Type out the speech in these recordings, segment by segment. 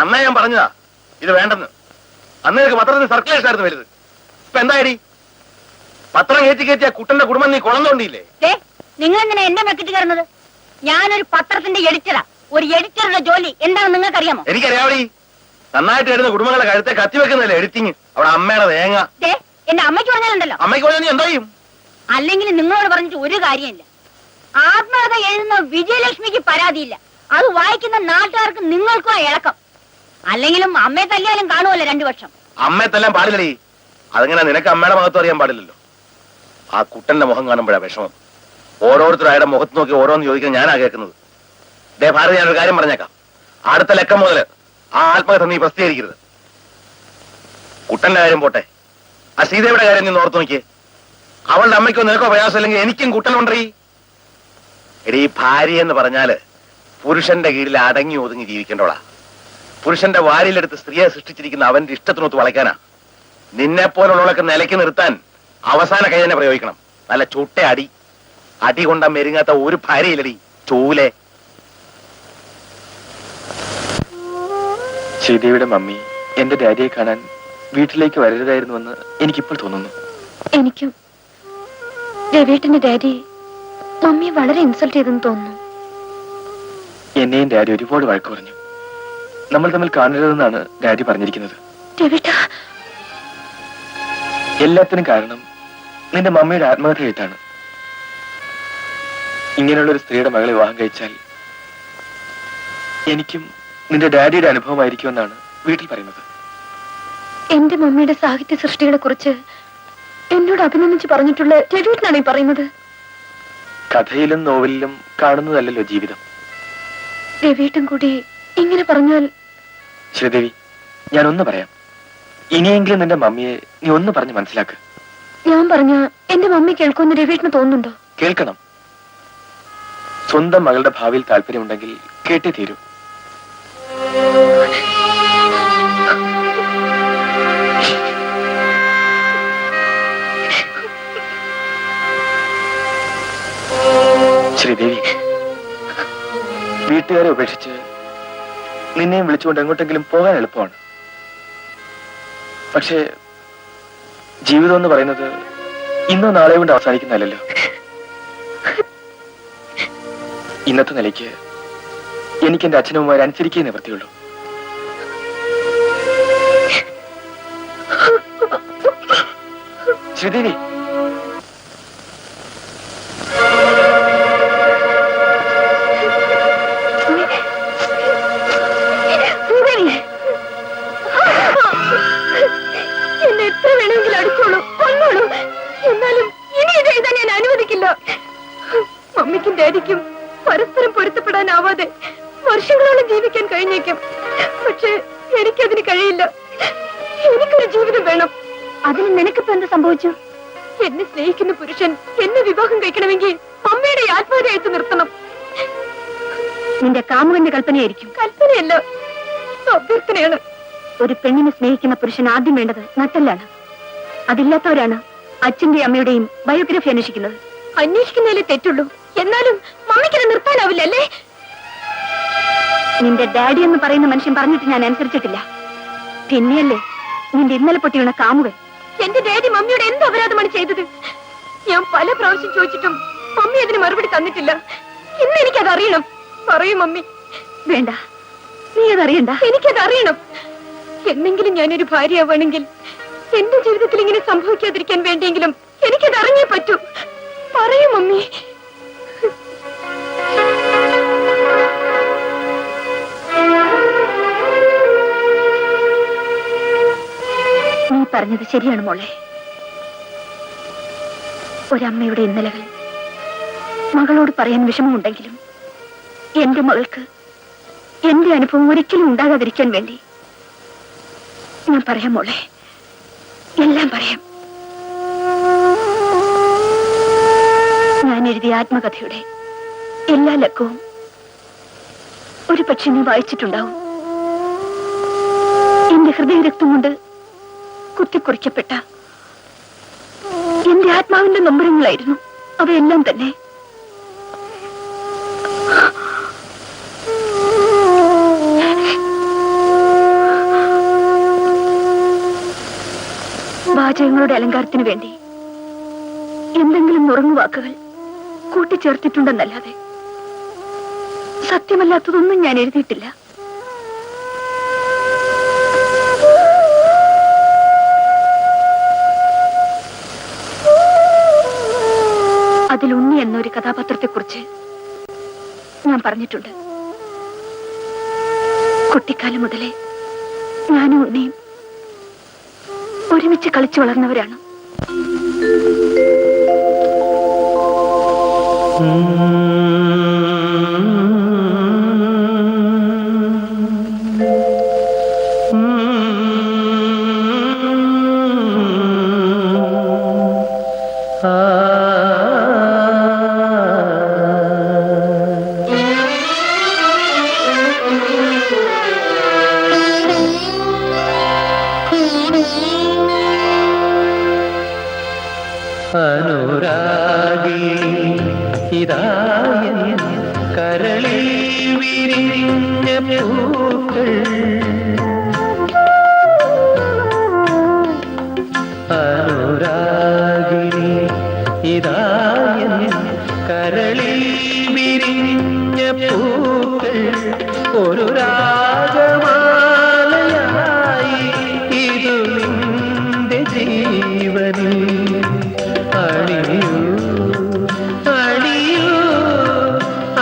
അന്നേ ഞാൻ പറഞ്ഞതാ ഇത് വേണ്ടെന്ന്. അന്ന് നിനക്ക് പത്രത്തിൽ സർക്കുലേഷൻ ആയിരുന്നു വലുത്. ഇപ്പൊ എന്തായി? പത്രം കയറ്റി ആ കുട്ടന്റെ കുടുംബം നീ കൊളന്നോണ്ടില്ലേ? നിങ്ങൾ എന്തിനാ എന്റെ മെക്കിട്ട് കയറുന്നത്? ഞാനൊരു പത്രത്തിന്റെ എഡിറ്ററാ. ഒരു എഡിറ്ററുടെ ജോലി എന്താണെന്ന് നിങ്ങൾക്ക് അറിയാമോ? എനിക്കറിയാവടി. നന്നായിട്ട് വരുന്ന കുടുംബങ്ങളെ കഴുത്തെ കത്തിവെക്കുന്നല്ലേ എഡിറ്റിങ്. അവിടെ അമ്മയുടെ തേങ്ങ. എന്റെ അമ്മയ്ക്ക് പറഞ്ഞാലുണ്ടല്ലോ. അമ്മയ്ക്ക് പറഞ്ഞാൽ നീ എന്താ ചെയ്യും? അല്ലെങ്കിൽ നിങ്ങളോട് പറഞ്ഞിട്ട് ഒരു കാര്യമില്ല. ആത്മകഥ എഴുതുന്ന വിജയലക്ഷ്മിക്ക് പരാതിയില്ല. അത് വായിക്കുന്ന നാട്ടുകാർക്ക് നിങ്ങൾക്കോ ഇളക്കം. അല്ലെങ്കിലും അമ്മയെ തല്ലിയാലും കാണുമല്ലോ 2 വർഷം. അമ്മയെ തല്ലാൻ പാടില്ലടി. അതങ്ങനെ നിനക്ക് അമ്മയുടെ മുഖത്ത് അറിയാൻ പാടില്ലല്ലോ. ആ കുട്ടന്റെ മുഖം കാണുമ്പോഴാ വിഷമം. ഓരോരുത്തരും അയാളുടെ മുഖത്ത് നോക്കി ഓരോന്ന് ചോദിക്കാൻ ഞാനാ കേൾക്കുന്നത്. ഭാരതി, ഞാനൊരു കാര്യം പറഞ്ഞേക്കാം. അടുത്ത ലക്കം മുതൽ ആ ആത്മകഥ നീ പ്രസിദ്ധീകരിക്കരുത്. കുട്ടന്റെ കാര്യം പോട്ടെ, ആ സീതയുടെ കാര്യം നീ ഓർത്തു നോക്കിയേ. അവളുടെ അമ്മയ്ക്കോ നിനക്കോ പ്രയാസം അല്ലെങ്കിൽ എനിക്കും കുട്ടനുണ്ടീ. എടീ, ഭാര്യ എന്ന് പറഞ്ഞാല് പുരുഷന്റെ കീഴിൽ അടങ്ങി ഒതുങ്ങി ജീവിക്കേണ്ടോളാ. പുരുഷന്റെ വാരിയിലെടുത്ത് സ്ത്രീയെ സൃഷ്ടിച്ചിരിക്കുന്ന അവന്റെ ഇഷ്ടത്തിനൊത്ത് വളയ്ക്കാനാ. നിന്നെ പോലുള്ളവളൊക്കെ നിലയ്ക്ക് നിർത്താൻ അവസാന കൈ തന്നെ പ്രയോഗിക്കണം. നല്ല ചുട്ട അടി. അടി കൊണ്ടാ മെരുങ്ങാത്ത ഒരു ഭാര്യയില്ലടി ചൂലെ. ശ്രീദേവിയുടെ മമ്മി എന്റെ ഡാഡിയെ കാണാൻ വീട്ടിലേക്ക് വരരുതായിരുന്നുവെന്ന് എനിക്കിപ്പോൾ തോന്നുന്നു. എനിക്കും രവിയേട്ടന്റെ ഡാഡി മമ്മിയെ വളരെ ഇൻസൾട്ട് ചെയ്തെന്ന് തോന്നുന്നു. എന്നെയും ഡാഡി ഒരുപാട് വഴക്ക് പറഞ്ഞു. നമ്മൾ തമ്മിൽ കാണരുതെന്നാണ് ഡാഡി പറഞ്ഞിരിക്കുന്നത്. എല്ലാത്തിനും കാരണം നിന്റെ മമ്മിയുടെ ആത്മഹത്യ ചെയ്താണ്. ഇങ്ങനെയുള്ള ഒരു സ്ത്രീയുടെ മകളെ വിവാഹം കഴിച്ചാൽ എനിക്കും നിന്റെ ഡാഡിയുടെ അനുഭവമായിരിക്കുമെന്നാണ് വീട്ടിൽ പറയുന്നത്. എന്റെ മമ്മിയുടെ സാഹിത്യ സൃഷ്ടികളെ കുറിച്ച് എന്നോട് അഭിനന്ദിച്ച് പറഞ്ഞിട്ടുള്ള രവിയേട്ടനാണ് ഈ പറയുന്നത്. കഥയിലും നോവലിലും കാണുന്നതല്ലല്ലോ ജീവിതം. രവിയേട്ടൻ കൂടി ഇങ്ങനെ പറഞ്ഞാൽ. ശ്രീദേവി, ഞാനൊന്ന് പറയാം. ഇനിയെങ്കിലും നിന്റെ മമ്മിയെ നീ ഒന്ന് പറഞ്ഞ് മനസ്സിലാക്ക്. ഞാൻ പറഞ്ഞ എന്റെ മമ്മി കേൾക്കുമെന്ന് രവിയേട്ടന് തോന്നുന്നുണ്ടോ? കേൾക്കണം. സ്വന്തം മകളുടെ ഭാവിയിൽ താല്പര്യമുണ്ടെങ്കിൽ കേട്ടേ തീരൂ. ശ്രീദേവി, വീട്ടുകാരെ ഉപേക്ഷിച്ച് നിന്നെയും വിളിച്ചുകൊണ്ട് എങ്ങോട്ടെങ്കിലും പോകാൻ എളുപ്പമാണ്. പക്ഷേ ജീവിതം എന്ന് പറയുന്നത് ഇന്നോ നാളെ കൊണ്ട് അവസാനിക്കുന്നതല്ലോ. ഇന്നത്തെ നിലയ്ക്ക് എനിക്ക് എന്റെ അച്ഛനുമാരെ അനുസരിക്കേ നിവൃത്തിയുള്ളൂ. ശ്രീദേവി, എന്നെ എത്ര വേണമെങ്കിലും അടിച്ചോളൂ, കൊന്നോളൂ. എന്നാലും ഇനി ഇത് എഴുതാൻ ഞാൻ അനുവദിക്കില്ല. മമ്മിക്കും ഡാഡിക്കും പരസ്പരം പൊരുത്തപ്പെടാനാവാതെ വർഷങ്ങളോളം ജീവിക്കാൻ കഴിഞ്ഞേക്കും. പക്ഷെ എനിക്കതിന് കഴിയില്ല. എനിക്കൊരു ജീവിതം വേണം. അതിന് നിനക്കിപ്പോ എന്ത് സംഭവിച്ചു? എന്നെ സ്നേഹിക്കുന്ന പുരുഷൻ എന്നെ വിവാഹം കഴിക്കണമെങ്കിൽ അമ്മയുടെ ആത്മഹത്യയായിട്ട് നിർത്തണം. നിന്റെ കാമുകന്റെ കൽപ്പനയായിരിക്കും. കൽപ്പനയല്ല, അഭ്യർത്ഥനയാണ്. ഒരു പെണ്ണിനെ സ്നേഹിക്കുന്ന പുരുഷൻ ആദ്യം വേണ്ടത് നട്ടല്ലാണ്. അതില്ലാത്തവരാണ് അച്ഛന്റെയും അമ്മയുടെയും ബയോഗ്രഫി അന്വേഷിക്കുന്നത്. അന്വേഷിക്കുന്നതിലേ തെറ്റുള്ളൂ. എന്നാലും മമ്മിക്കത് നിർത്താനാവില്ലല്ലേ? നിന്റെ ഡാഡി എന്ന് പറയുന്ന മനുഷ്യൻ പറഞ്ഞിട്ട് ഞാൻ അനുസരിച്ചിട്ടില്ല. പിന്നെയല്ലേ നിന്റെ ഇന്നലെ പൊട്ടി വീണ കാമുകൻ. എന്റെ ഡാഡി മമ്മിയോട് എന്ത് അപരാധമാണ് ചെയ്തത്? ഞാൻ പല പ്രാവശ്യം ചോദിച്ചിട്ടും മമ്മി അതിന് മറുപടി തന്നിട്ടില്ല. ഇന്ന് എനിക്കത് അറിയണം. പറയൂ മമ്മി. വേണ്ട, നീ അതറിയണ്ട. എനിക്കത് അറിയണം. എന്നെങ്കിലും ഞാനൊരു ഭാര്യയാവണമെങ്കിൽ എന്റെ ജീവിതത്തിൽ ഇങ്ങനെ സംഭവിക്കാതിരിക്കാൻ വേണ്ടിയെങ്കിലും എനിക്കത് അറിഞ്ഞേ പറ്റൂ. പറയൂ മമ്മി. നീ പറഞ്ഞത് ശരിയാണ് മോളെ. ഒരമ്മയുടെ ഇന്നലകൾ മകളോട് പറയാൻ വിഷമമുണ്ടെങ്കിലും എന്റെ മകൾക്ക് എന്റെ അനുഭവം ഒരിക്കലും ഉണ്ടാകാതിരിക്കാൻ വേണ്ടി ഞാൻ പറയാം മോളെ, എല്ലാം പറയാം. ഞാൻ എഴുതിയ ആത്മകഥയുടെ എല്ലാ ലക്കവും ഒരു പക്ഷെ നീ വായിച്ചിട്ടുണ്ടാവും. എന്റെ ഹൃദയരക്തം കൊണ്ട് കുത്തിക്കുറിക്കപ്പെട്ട എന്റെ ആത്മാവിന്റെ നൊമ്പരങ്ങളായിരുന്നു അവയെല്ലാം തന്നെ. വാചകങ്ങളുടെ അലങ്കാരത്തിന് വേണ്ടി എന്തെങ്കിലും നുറങ്ങുവാക്കുകൾ കൂട്ടിച്ചേർത്തിട്ടുണ്ടെന്നല്ലാതെ സത്യമല്ലാത്തതൊന്നും ഞാൻ എഴുതിയിട്ടില്ല. അതിൽ ഉണ്ണി എന്നൊരു കഥാപാത്രത്തെക്കുറിച്ച് ഞാൻ പറഞ്ഞിട്ടുണ്ട്. കുട്ടിക്കാലം മുതലേ ഞാനും ഉണ്ണിയും ഒരുമിച്ച് കളിച്ചു വളർന്നവരാണ്. അനുരാഗി ഇതായ കരളിൽ വിരിഞ്ഞ പൂക്കൾ അനുരാഗി ഇതായ കരളിൽ വിരിഞ്ഞ പൂക്കൾ ഒരു രാഗമാലയായി ഇതു നിന്റെ ജീവനിൽ അണിയൂ അണിയൂ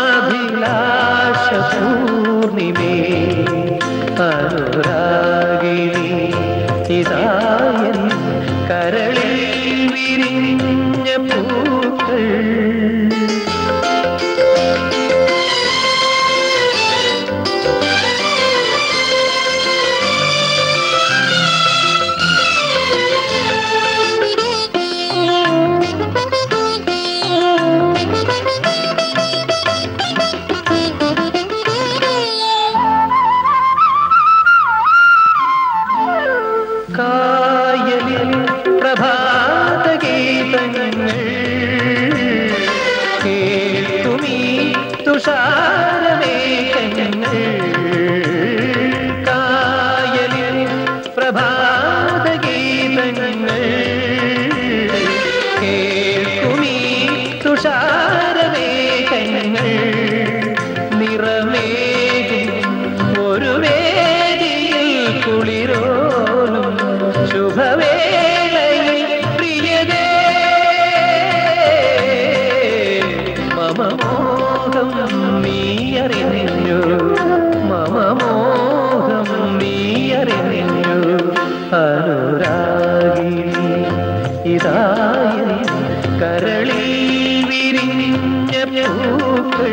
അഭിലാഷ പൂർണിമേ അനുരാഗിണി ഇതായൻ കരളിൽ വിരിഞ്ഞ പൂക്കൾ കായലിൽ പ്രഭാതഗീതങ്ങൾ കേൾക്കുമീ തുഷാരമേഘങ്ങൾ കായലിൽ പ്രഭാതഗീതങ്ങൾ കേൾക്കുമീ തുഷാരമേഘങ്ങൾ നിറമേകും ഒരു വേദിയിൽ കുളിരോ ശുഭവേളയിൽ പ്രിയതേ മമ മോഹം നീ അറിഞ്ഞു മമ മോഹം നീ അറിഞ്ഞു അനുരാഗിണി ഇതായ കരളിൽ വിരിഞ്ഞ പൂക്കൾ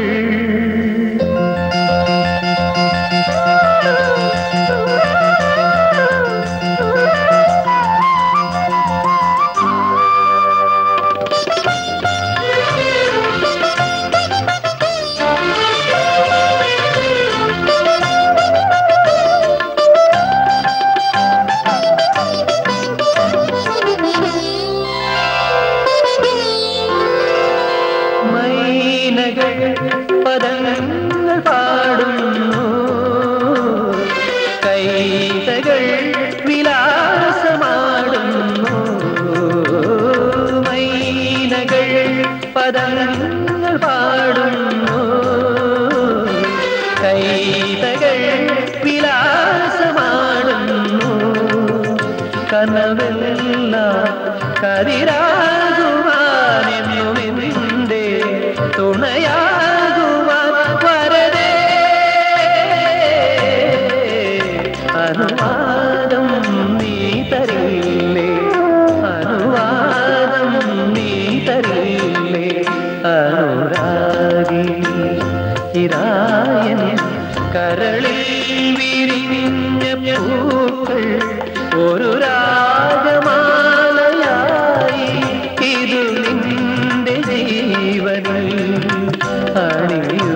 പദങ്ങൾ പാടുന്നു കൈതകൾ വിലാസമാടുന്നു മൈനകൾ പദങ്ങൾ പാടുന്നു കൈതകൾ വിലാസമാടുന്നു കനവെല്ലാം കതിരാകുവാനെന്നുമെന്റെ തുണയാകുവാൻ വരദേ അനുവാദം നീ തരില്ലേ അനുവാദം നീ തരില്ലേ അനുരാഗിണി ഇതായൻ കരളിൽ വിരിഞ്ഞ പൂക്കൾ ഒരു രാഗമാലയായി ഇതു നിന്റെ ജീവനിൽ അണിയൂ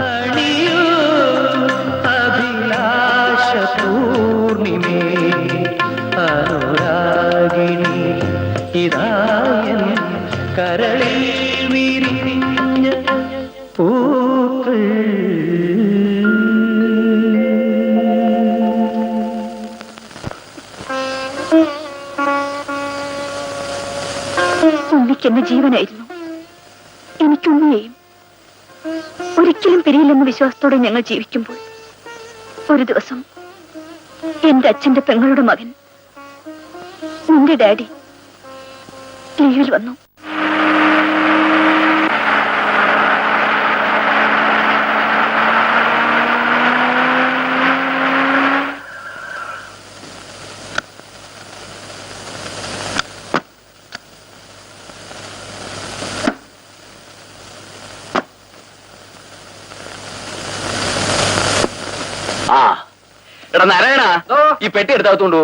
അണിയൂ അഭിലാഷ പൂർണിമേ അനുരാഗിണി ഇതായൻ കരളിൽ വിരിഞ്ഞ പൂക്കൾ എന്റെ ജീവനായിരുന്നു. എനിക്കൊന്നിയെയും ഒരിക്കലും പിരിയില്ലെന്ന വിശ്വാസത്തോടെ ഞങ്ങൾ ജീവിക്കുമ്പോൾ ഒരു ദിവസം എന്റെ അച്ഛന്റെ പെങ്ങളുടെ മകൻ, നിന്റെ ഡാഡി, ലീവിൽ വന്നു. ആ എടാ നാരായണ, ഈ പെട്ടി എടുത്താത്തോണ്ടു.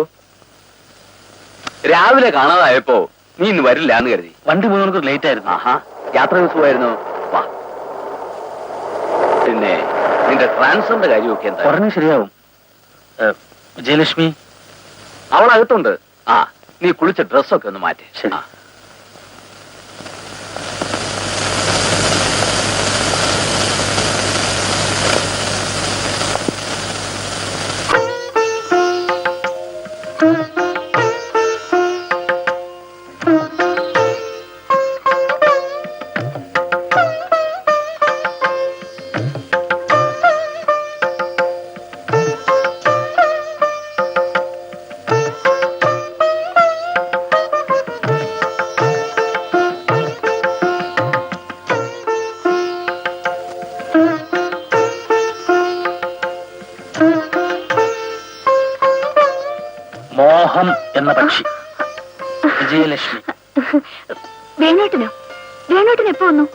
രാവിലെ കാണാതായപ്പോ നീ ഇന്ന് വരില്ല എന്ന് കരുതി. വണ്ടി 3 മണിക്കൂർ ലേറ്റ് ആയിരുന്നു. ആഹാ, യാത്ര ദിവസമായിരുന്നു. വാ. പിന്നെ നിന്റെ ട്രാൻസ്ഫറിന്റെ കാര്യമൊക്കെ എന്താ? പറഞ്ഞു ശരിയാവും. വിജയലക്ഷ്മി അവളകത്തുണ്ട്. ആ, നീ കുളിച്ച ഡ്രസ്സൊക്കെ ഒന്ന് മാറ്റി. ശരി. മോഹം എന്ന പക്ഷി. വിജയലക്ഷ്മി. വേണോട്ടിനോ? വേണോട്ടിന് എപ്പോ വന്നു?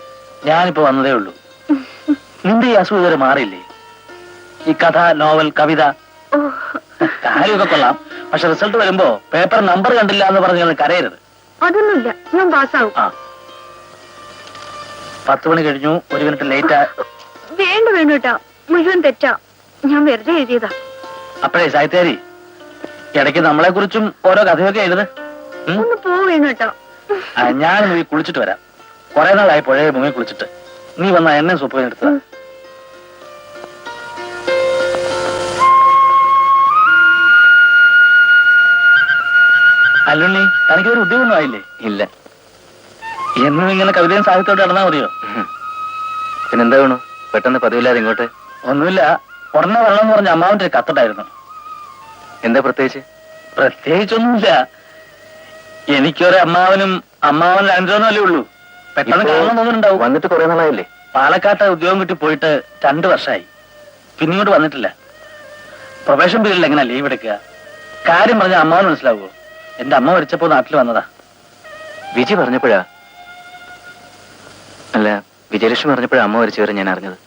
ഞാനിപ്പോ വന്നതേ ഉള്ളൂ. നിന്റെ ഈ അസുഖം ഇതുവരെ മാറിയില്ലേ? ഈ കഥ, നോവൽ, കവിത കാര്യമൊക്കെ കൊള്ളാം. പക്ഷെ റിസൾട്ട് വരുമ്പോ പേപ്പർ നമ്പർ കണ്ടില്ല എന്ന് പറഞ്ഞ് കരയരുത്. അതൊന്നുമില്ല, ഞാൻ പാസ്സാവും. ആ, 10 മണി കഴിഞ്ഞു, 1 മിനിറ്റ് ലേറ്റ്. വേണ്ട വേണോട്ടാ, മുഴുവൻ തെറ്റാ. ഞാൻ വെറുതെ എഴുതിയതാ. അപ്പോഴേ സാഹിത്യാരി, ഇടയ്ക്ക് നമ്മളെ കുറിച്ചും ഓരോ കഥയൊക്കെ എഴുത്. ഒന്ന് പോവേണോട്ടാ. ഞാൻ നീ കുളിച്ചിട്ട് വരാം. കുറെ നാളായി പുഴയെ മുങ്ങി കുളിച്ചിട്ട്. നീ വന്ന എണ്ണ സൂപ്പ് എടുത്തതാ. അല്ലുണ്ണി, തനിക്കൊരു ഉദ്യോഗമൊന്നും ആയില്ലേ? ഇല്ല. എന്നും ഇങ്ങനെ കവിതയും സാഹിത്യത്തോടെ നടന്നാ മതിയോ? പിന്നെന്താ വേണു പെട്ടെന്ന് പതിവില്ലാതെ ഇങ്ങോട്ട്? ഒന്നുമില്ല, ഉടനെ വരണമെന്ന് പറഞ്ഞ അമ്മാവന്റെ ഒരു കത്തുണ്ടായിരുന്നു. എന്താ പ്രത്യേകിച്ച്? പ്രത്യേകിച്ചൊന്നുമില്ല. എനിക്കൊരു അമ്മാവനും അമ്മാവനും അനുജനല്ലേ ഉള്ളൂ. പെട്ടെന്ന് കാണണം തോന്നുന്നുണ്ടാവും. വന്നിട്ട് കുറെ നാളായില്ലേ? പാലക്കാട്ട് ഉദ്യോഗം കിട്ടി പോയിട്ട് 2 വർഷമായി. പിന്നെ ഇങ്ങോട്ട് വന്നിട്ടില്ല. പ്രൊബേഷൻ പീരീഡിൽ എങ്ങനെ ലീവ് എടുക്കുക? കാര്യം പറഞ്ഞ അമ്മാവന് മനസ്സിലാവുമോ? എന്റെ അമ്മ മരിച്ചപ്പോ നാട്ടിൽ വന്നതാ. വിജി പറഞ്ഞപ്പോഴാ? അല്ല, വിജയലക്ഷ്മി പറഞ്ഞപ്പോഴാ അമ്മ മരിച്ചു വരെ ഞാൻ അറിഞ്ഞത്.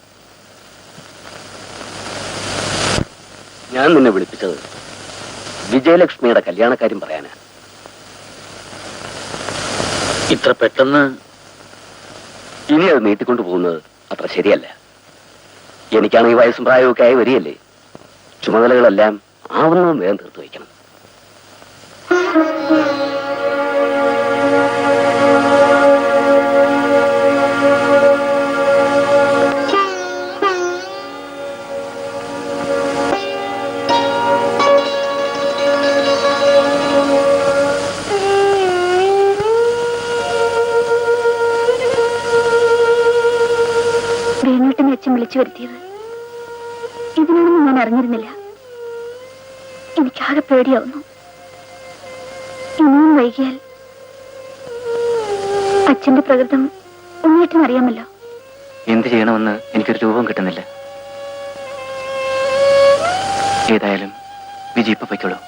ഞാൻ നിന്നെ വിളിപ്പിച്ചത് വിജയലക്ഷ്മിയുടെ കല്യാണക്കാര്യം പറയാനാ. ഇത്ര പെട്ടെന്ന് ഇനി അത് നീട്ടിക്കൊണ്ടു പോകുന്നത് അത്ര ശരിയല്ല. എനിക്കാണെങ്കിൽ വയസ്സും പ്രായമൊക്കെ ആയി വരികയല്ലേ. ചുമതലകളെല്ലാം ആവുന്നതും വേഗം തീർത്തു വയ്ക്കണം. അച്ഛൻ വിളിച്ചു വരുത്തിയത് ഇതിനൊന്നും ഞാൻ അറിഞ്ഞിരുന്നില്ല. എനിക്കാകെ പേടിയാവുന്നു. ഇനിയും വൈകിയാൽ അച്ഛന്റെ പ്രകൃതം ഉണ്ണേട്ടൻ അറിയാമല്ലോ. എന്ത് ചെയ്യണമെന്ന് എനിക്കൊരു രൂപം കിട്ടുന്നില്ല. ഏതായാലും വിജി ഇപ്പൊ പൊയ്ക്കോളൂ.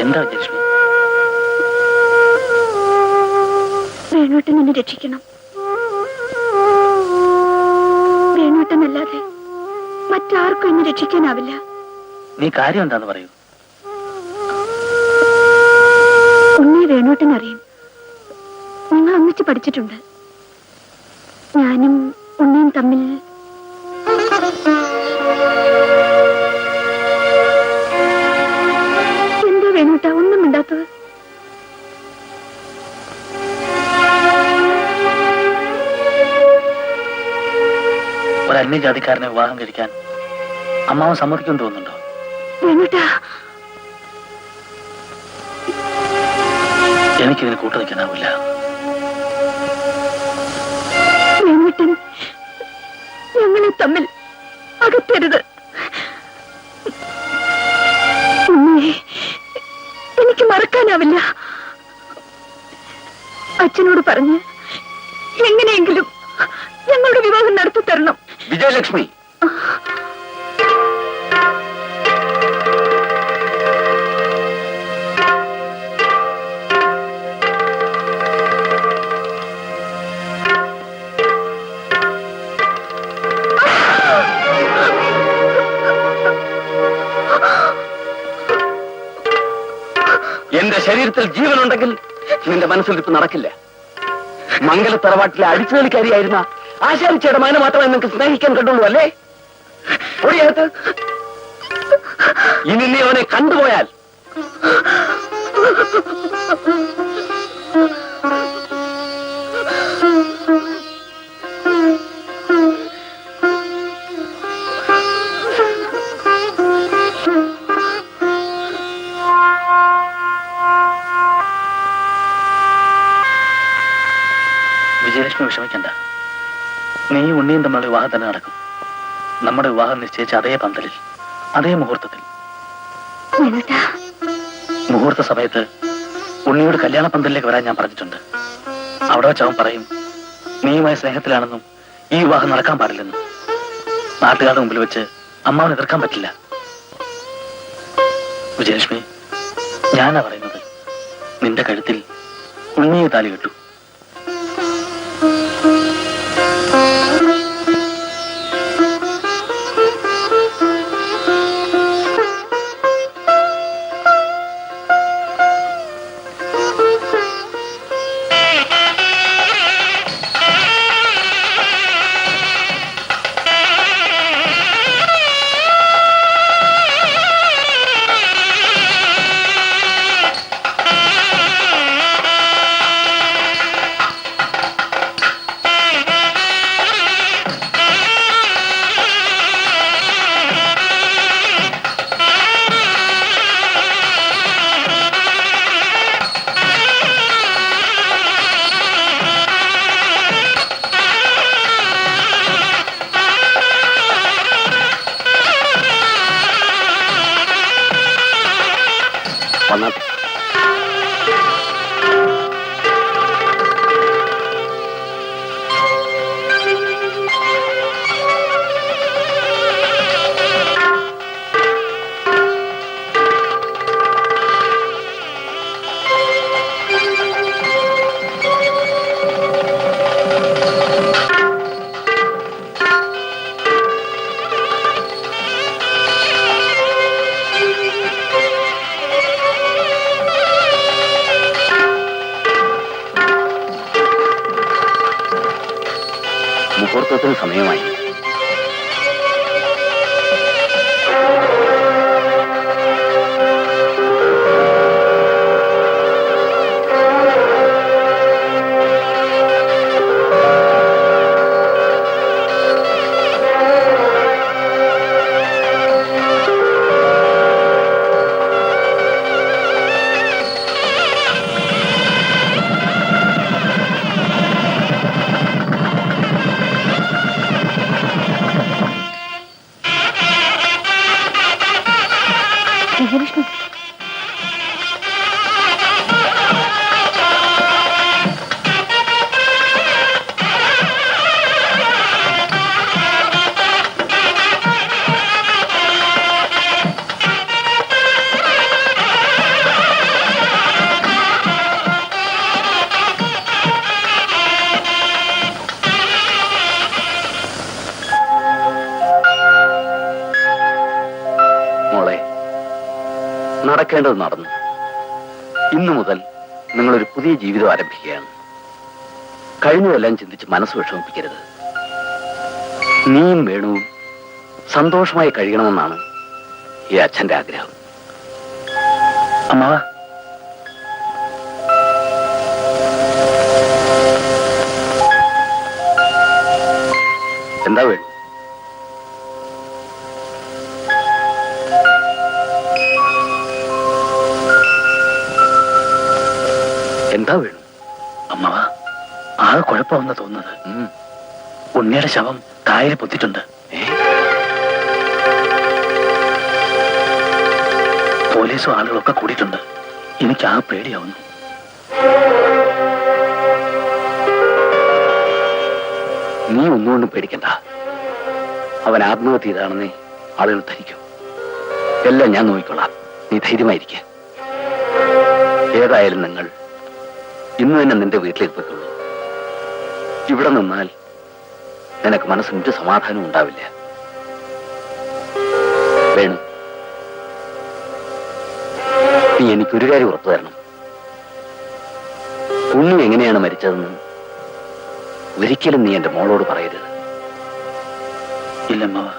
എന്താ വിജയലക്ഷ്മി? വേണോട്ടൻ എന്നെ രക്ഷിക്കണം. വേണോട്ടനല്ലാതെ മറ്റാർക്കും എന്നെ രക്ഷിക്കാനാവില്ല. നീ കാര്യം എന്താന്ന് പറയൂ. ഉണ്ണി വേണോട്ടനറിയും. നിങ്ങൾ ഒന്നിച്ച് പഠിച്ചിട്ടുണ്ട്. ഞാനും ഉണ്ണിയും തമ്മിൽ എന്താ വേണോട്ട ഒന്നും മിണ്ടാത്തത്? ഒരു അന്യജാതിക്കാരനെ വിവാഹം കഴിക്കാൻ അമ്മാവൻ സമ്മതിക്കുമെന്ന് തോന്നുന്നുണ്ടോ? വേണോട്ടാ, എനിക്കിതിന് കൂട്ടു നിൽക്കാനാവില്ല. വേണോട്ടൻ ഞങ്ങളെ തമ്മിൽ അകറ്റരുത്. ഉണ്ണിയെ എനിക്ക് മറക്കാനാവില്ല. അച്ഛനോട് പറഞ്ഞ് എങ്ങനെയെങ്കിലും ഞങ്ങളുടെ വിവാഹം നടത്തി തരണം. വിജയലക്ഷ്മി, എന്റെ ശരീരത്തിൽ ജീവനുണ്ടെങ്കിൽ നിന്റെ മനസ്സിലിപ്പ് നടക്കില്ല. മംഗല തറവാട്ടിലെ അടിച്ചുകളിക്കാരിയായിരുന്ന ആശാരിച്ചയുടെ മകനെ മാത്രമേ നിങ്ങൾക്ക് സ്നേഹിക്കാൻ കണ്ടുള്ളൂ അല്ലേ? ഓടിയകത്ത്. ഇനി നീ അവനെ കണ്ടുപോയാൽ വിജയലക്ഷ്മി വിഷമിക്കണ്ട. നീ ഉണ്ണിയും തമ്മിലുള്ള വിവാഹം തന്നെ നടക്കും. നമ്മുടെ വിവാഹം നിശ്ചയിച്ച അതേ പന്തലിൽ, അതേ മുഹൂർത്തത്തിൽ. വേണോട്ടാ, മുഹൂർത്ത സമയത്ത് ഉണ്ണിയോട് കല്യാണ പന്തലിലേക്ക് വരാൻ ഞാൻ പറഞ്ഞിട്ടുണ്ട്. അവിടെ വെച്ച് അവൻ പറയും നീയുമായ സ്നേഹത്തിലാണെന്നും ഈ വിവാഹം നടക്കാൻ പാടില്ലെന്നും. നാട്ടുകാരുടെ മുമ്പിൽ വെച്ച് അമ്മാവൻ എതിർക്കാൻ പറ്റില്ല. വിജയലക്ഷ്മി, ഞാനാ പറയുന്നത്. നിന്റെ കഴുത്തിൽ ഉണ്ണിയെ താലി കെട്ടു. വന്നാട്ടെ. മുഹൂർത്തത്തിന് സമയമായി. നടക്കേണ്ടത് നടന്നു. ഇന്നു മുതൽ നിങ്ങളൊരു പുതിയ ജീവിതം ആരംഭിക്കുകയാണ്. കഴിഞ്ഞതെല്ലാം ചിന്തിച്ച് മനസ്സ് വിഷമിപ്പിക്കരുത്. നീയും വേണുവും സന്തോഷമായി കഴിയണമെന്നാണ് ഈ അച്ഛന്റെ ആഗ്രഹം. അമ്മാവ, എന്താ വേണു? എന്താ വേണു? അമ്മാവ, ആകെ കുഴപ്പമെന്ന് തോന്നുന്നത്. ഉണ്ണിയുടെ ശവം കായലിൽ പൊത്തിട്ടുണ്ട്. പോലീസും ആളുകളൊക്കെ കൂടിയിട്ടുണ്ട്. എനിക്ക് ആ പേടിയാവുന്നു. നീ ഒന്നുകൊണ്ടും പേടിക്കണ്ട. അവൻ ആത്മഹത്യ ചെയ്താണെന്നേ ആളുകൾ ധരിക്കും. എല്ലാം ഞാൻ നോക്കിക്കൊള്ളാം. നീ ധൈര്യമായിരിക്ക. ഏതായാലും നിങ്ങൾ ഇന്ന് തന്നെ നിന്റെ വീട്ടിലേക്ക് പോയിക്കൊള്ളൂ. ഇവിടെ നിന്നാൽ നിനക്ക് മനസ്സിനൊരു സമാധാനം ഉണ്ടാവില്ല. വേണു, നീ എനിക്കൊരു കാര്യം ഉറപ്പു തരണം. ഉണ്ണി എങ്ങനെയാണ് മരിച്ചതെന്ന് ഒരിക്കലും നീ എന്റെ മോളോട് പറയരുത്. ഇല്ലമ്മാവ.